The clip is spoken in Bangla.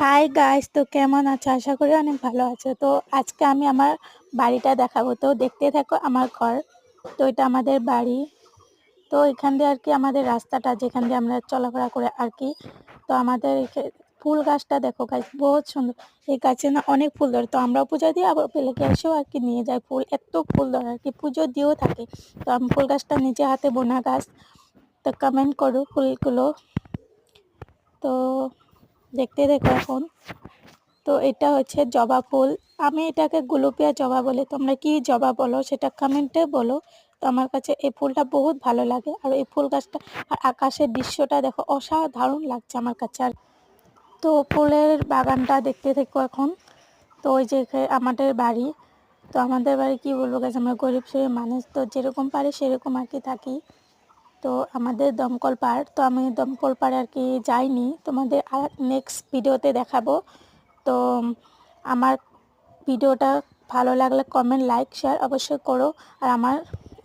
হাই গাইস, তো কেমন আছো? আশা করি অনেক ভালো আছো। তো আজকে আমি আমার বাড়িটা দেখাবো, তো দেখতে থাকো আমার ঘর। তো এটা আমাদের বাড়ি। তো এখান দিয়ে আর কি আমাদের রাস্তাটা, যেখান দিয়ে আমরা চলাফেরা করে আর কি। তো আমাদের ফুল গাছটা দেখো গাছ, বহুত সুন্দর। এই গাছে না অনেক ফুল ধরে, তো আমরাও পুজো দিই, আবার পেলেকে এসেও আর কি নিয়ে যায় ফুল। এত ফুল ধরে আর কি, পুজো দিয়েও থাকে। তো আমি ফুল গাছটা নিজে হাতে বোনা গাছ। তো কমেন্ট করো ফুলগুলো। তো দেখতে দেখো এখন। তো এটা হচ্ছে জবা ফুল। আমি এটাকে গুলপিয়া জবা বলি, তোমরা কি জবা বলো সেটা কমেন্টে বলো। তো আমার কাছে এই ফুলটা বহুত ভালো লাগে, আর এই ফুল গাছটা আর আকাশের দৃশ্যটা দেখো, অসাধারণ লাগছে আমার কাছে। আর তো ফুলের বাগানটা দেখতে থাকো এখন। তো ওই যে আমাদের বাড়ি। তো আমাদের বাড়ি কি বলবো গাছ, আমরা গরিব শ্রেণীর মানুষ, তো যেরকম পারি সেরকম আর কি থাকি। তো আমাদের দমকল পাড়, তো আমি দমকল পাড়ে আর কি যাইনি, তোমাদের আর নেক্সট ভিডিওতে দেখাবো। তো আমার ভিডিওটা ভালো লাগলে কমেন্ট, লাইক, শেয়ার অবশ্যই করো। আর আমার